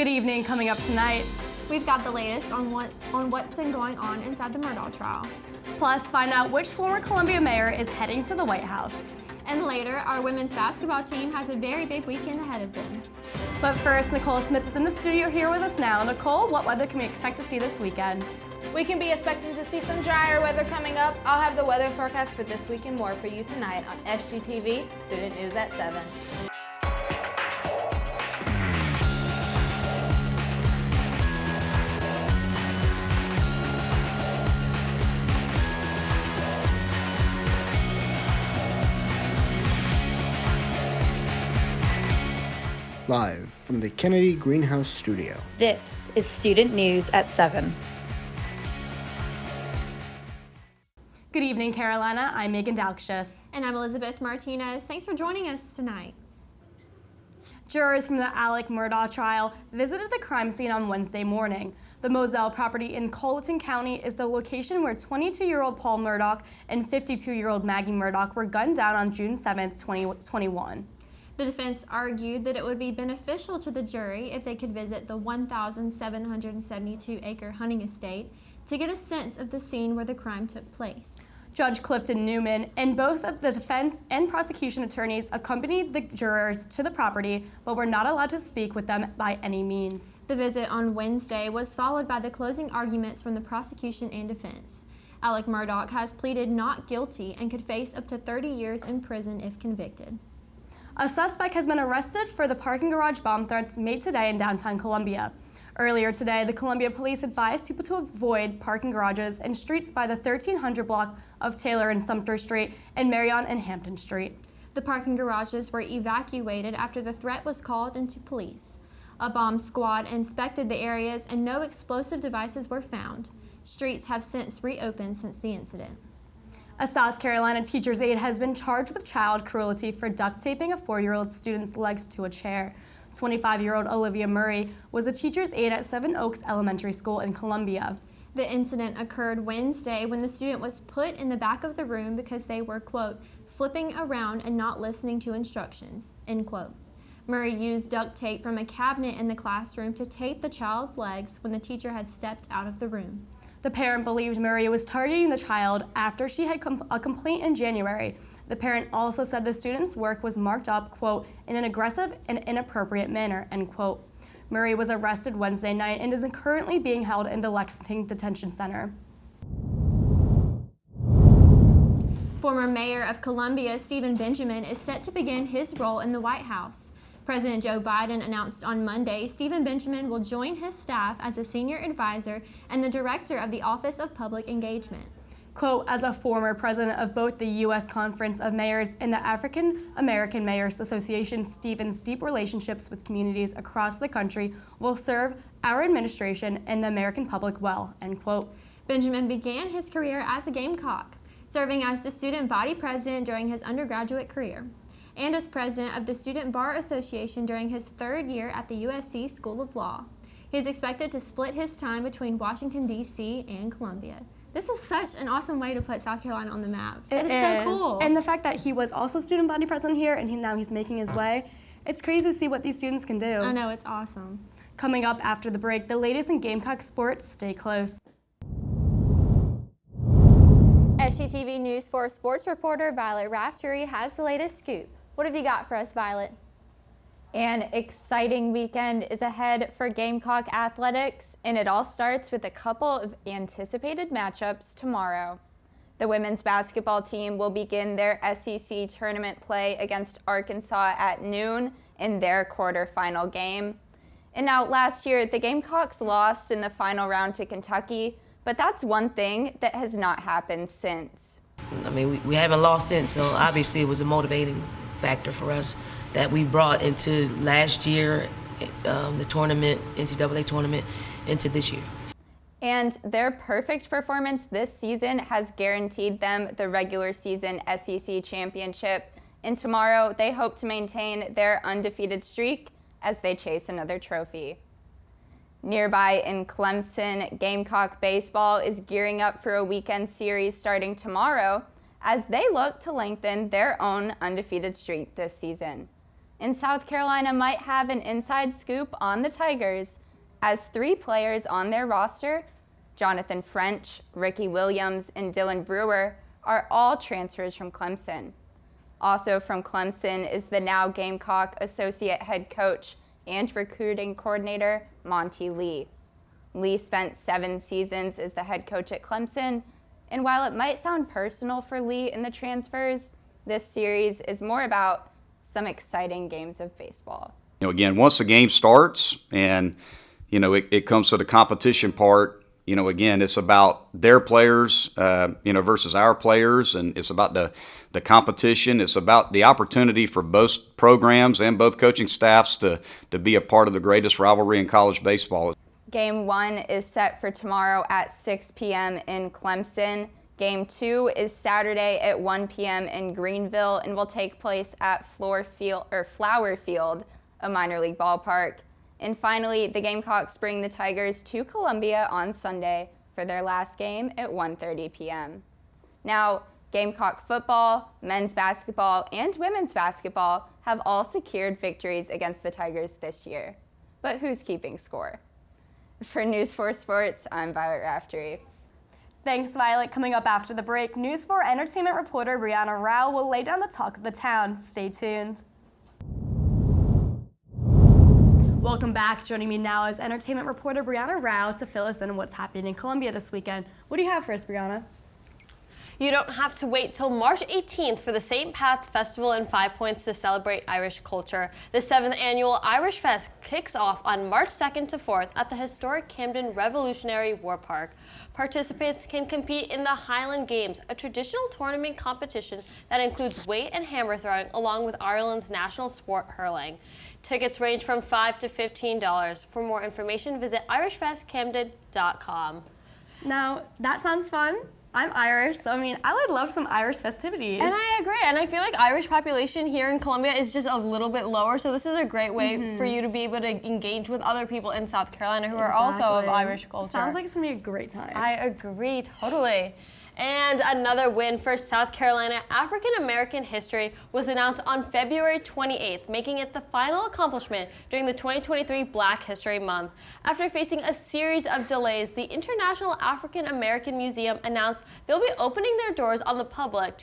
Good evening. Coming up tonight, we've got the latest on what's been going on inside the Murdaugh Trial. Plus, find out which former Columbia mayor is heading to the White House. And later, our women's basketball team has a very big weekend ahead of them. But first, Nicole Smith is in the studio here with us now. Nicole, what weather can we expect to see this weekend? We can be expecting to see some drier weather coming up. I'll have the weather forecast for this week and more for you tonight on SGTV Student News at 7. Live from the Kennedy Greenhouse Studio. This is Student News at 7. Good evening, Carolina. I'm Meagan Daukshus. And I'm Elizabeth Martinez. Thanks for joining us tonight. Jurors from the Murdaugh Trial visited the crime scene on Wednesday morning. The Moselle property in Colleton County is the location where 22-year-old Paul Murdaugh and 52-year-old Maggie Murdaugh were gunned down on June 7, 2021. The defense argued that it would be beneficial to the jury if they could visit the 1,772-acre hunting estate to get a sense of the scene where the crime took place. Judge Clifton Newman and both of the defense and prosecution attorneys accompanied the jurors to the property, but were not allowed to speak with them by any means. The visit on Wednesday was followed by the closing arguments from the prosecution and defense. Alec Murdaugh has pleaded not guilty and could face up to 30 years in prison if convicted. A suspect has been arrested for the parking garage bomb threats made today in downtown Columbia. Earlier today, the Columbia Police advised people to avoid parking garages and streets by the 1300 block of Taylor and Sumter Street and Marion and Hampton Street. The parking garages were evacuated after the threat was called into police. A bomb squad inspected the areas and no explosive devices were found. Streets have since reopened since the incident. A South Carolina teacher's aide has been charged with child cruelty for duct taping a 4-year-old student's legs to a chair. 25-year-old Olivia Murray was a teacher's aide at Seven Oaks Elementary School in Columbia. The incident occurred Wednesday when the student was put in the back of the room because they were, quote, flipping around and not listening to instructions, end quote. Murray used duct tape from a cabinet in the classroom to tape the child's legs when the teacher had stepped out of the room. The parent believed Murray was targeting the child after she had a complaint in January. The parent also said the student's work was marked up, quote, in an aggressive and inappropriate manner, end quote. Murray was arrested Wednesday night and is currently being held in the Lexington Detention Center. Former Mayor of Columbia, Stephen Benjamin, is set to begin his role in the White House. President Joe Biden announced on Monday Stephen Benjamin will join his staff as a senior advisor and the director of the Office of Public Engagement. Quote, as a former president of both the U.S. Conference of Mayors and the African American Mayors Association, Stephen's deep relationships with communities across the country will serve our administration and the American public well, end quote. Benjamin began his career as a Gamecock, serving as the student body president during his undergraduate career, and as president of the Student Bar Association during his 3rd year at the USC School of Law. He is expected to split his time between Washington, D.C. and Columbia. This is such an awesome way to put South Carolina on the map. It is so cool. And the fact that he was also student body president here and now he's making his way, it's crazy to see what these students can do. I know, it's awesome. Coming up after the break, the latest in Gamecock sports. Stay close. SGTV News 4 sports reporter Violet Raftery has the latest scoop. What have you got for us, Violet? An exciting weekend is ahead for Gamecock athletics, and it all starts with a couple of anticipated matchups tomorrow. The women's basketball team will begin their SEC tournament play against Arkansas at noon in their quarterfinal game. And now last year, the Gamecocks lost in the final round to Kentucky, but that's one thing that has not happened since. I mean, we haven't lost since, so obviously it was a motivating factor for us that we brought into last year, the tournament, NCAA tournament, into this year. And their perfect performance this season has guaranteed them the regular season SEC championship. And tomorrow, they hope to maintain their undefeated streak as they chase another trophy. Nearby in Clemson, Gamecock baseball is gearing up for a weekend series starting tomorrow as they look to lengthen their own undefeated streak this season. And South Carolina might have an inside scoop on the Tigers, as 3 players on their roster, Jonathan French, Ricky Williams, and Dylan Brewer, are all transfers from Clemson. Also from Clemson is the now Gamecock associate head coach and recruiting coordinator, Monty Lee. Lee spent 7 seasons as the head coach at Clemson, and while it might sound personal for Lee in the transfers, this series is more about some exciting games of baseball. Again, once the game starts and, it comes to the competition part, again, it's about their players, versus our players, and it's about the competition. It's about the opportunity for both programs and both coaching staffs to be a part of the greatest rivalry in college baseball. Game 1 is set for tomorrow at 6 p.m. in Clemson. Game 2 is Saturday at 1 p.m. in Greenville and will take place at Flower Field, a minor league ballpark. And finally, the Gamecocks bring the Tigers to Columbia on Sunday for their last game at 1:30 p.m. Now, Gamecock football, men's basketball, and women's basketball have all secured victories against the Tigers this year. But who's keeping score? For News 4 Sports, I'm Violet Raftery. Thanks, Violet. Coming up after the break, News 4 entertainment reporter Brianna Rao will lay down the talk of the town. Stay tuned. Welcome back. Joining me now is entertainment reporter Brianna Rao to fill us in on what's happening in Columbia this weekend. What do you have for us, Brianna? You don't have to wait till March 18th for the St. Pat's Festival in 5 Points to celebrate Irish culture. The 7th annual Irish Fest kicks off on March 2nd to 4th at the historic Camden Revolutionary War Park. Participants can compete in the Highland Games, a traditional tournament competition that includes weight and hammer throwing along with Ireland's national sport hurling. Tickets range from $5 to $15. For more information, visit irishfestcamden.com. Now, that sounds fun. I'm Irish, so I would love some Irish festivities. And I agree, and I feel like Irish population here in Columbia is just a little bit lower, so this is a great way for you to be able to engage with other people in South Carolina who are also of Irish culture. Sounds like it's gonna be a great time. I agree, totally. And another win for South Carolina African American history was announced on February 28th, making it the final accomplishment during the 2023 Black History Month. After facing a series of delays, the International African American Museum announced they'll be opening their doors to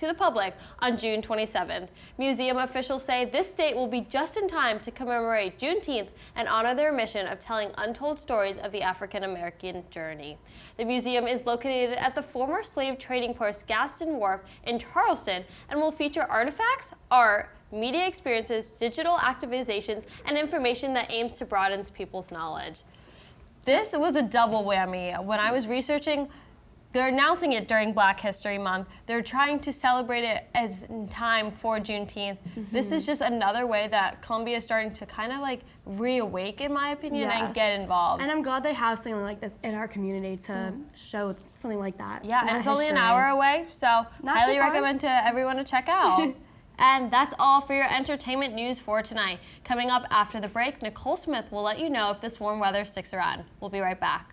the public on June 27th. Museum officials say this date will be just in time to commemorate Juneteenth and honor their mission of telling untold stories of the African American journey. The museum is located at the former slave trading post Gaston Wharf in Charleston and will feature artifacts, art, media experiences, digital activations, and information that aims to broaden people's knowledge. This was a double whammy. When I was researching, they're announcing it during Black History Month. They're trying to celebrate it as in time for Juneteenth. This is just another way that Columbia is starting to kind of like reawake, in my opinion, and get involved. And I'm glad they have something like this in our community to show something like that. Yeah, and it's only an hour away, so highly recommend to everyone to check out. And that's all for your entertainment news for tonight. Coming up after the break, Nicole Smith will let you know if this warm weather sticks around. We'll be right back.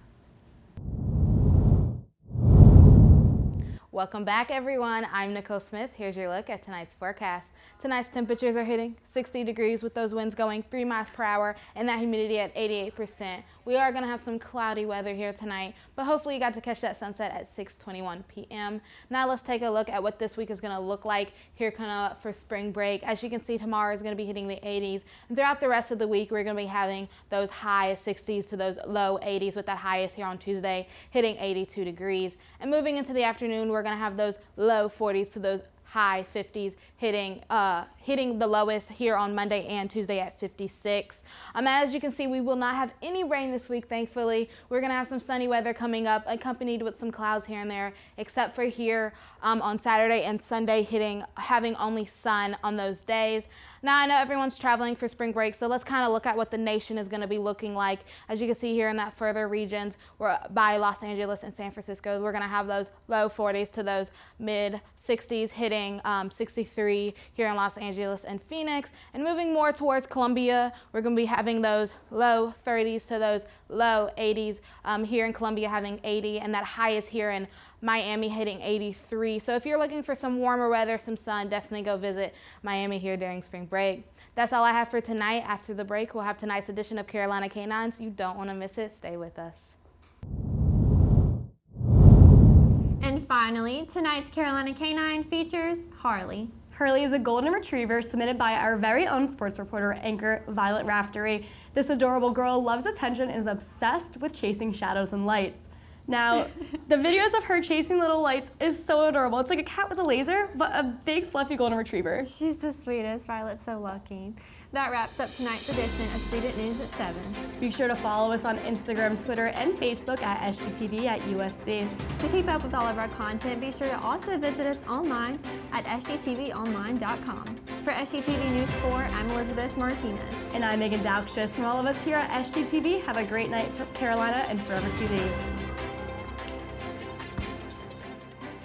Welcome back, everyone. I'm Nicole Smith. Here's your look at tonight's forecast. Tonight's temperatures are hitting 60 degrees with those winds going 3 miles per hour and that humidity at 88%. We are going to have some cloudy weather here tonight, but hopefully you got to catch that sunset at 6:21 p.m. Now let's take a look at what this week is going to look like here coming up for spring break. As you can see, tomorrow is going to be hitting the 80s. And throughout the rest of the week, we're going to be having those high 60s to those low 80s with that highest here on Tuesday hitting 82 degrees. And moving into the afternoon, we're going to have those low 40s to those high 50s hitting the lowest here on Monday and Tuesday at 56. As you can see, we will not have any rain this week, thankfully. We're going to have some sunny weather coming up, accompanied with some clouds here and there, except for here on Saturday and Sunday having only sun on those days. Now, I know everyone's traveling for spring break, so let's kind of look at what the nation is going to be looking like. As you can see here in that further regions by Los Angeles and San Francisco, we're going to have those low 40s to those mid 60s hitting 63 here in Los Angeles and Phoenix. And moving more towards Columbia, we're going to be having those low 30s to those low 80s here in Columbia having 80, and that highest here in Miami hitting 83. So if you're looking for some warmer weather, some sun, definitely go visit Miami here during spring break. That's all I have for tonight. After the break, we'll have tonight's edition of Carolina Canines. You don't want to miss it. Stay with us. And finally, tonight's Carolina Canine features Harley. Hurley is a golden retriever submitted by our very own sports reporter anchor Violet Raftery. This adorable girl loves attention and is obsessed with chasing shadows and lights. Now, the videos of her chasing little lights is so adorable. It's like a cat with a laser, but a big fluffy golden retriever. She's the sweetest. Violet's so lucky. That wraps up tonight's edition of Student News at 7. Be sure to follow us on Instagram, Twitter, and Facebook at SGTV at USC. To keep up with all of our content, be sure to also visit us online at sgtvonline.com. For SGTV News 4, I'm Elizabeth Martinez. And I'm Meagan Daukshus. From all of us here at SGTV, have a great night from Carolina and Forever TV.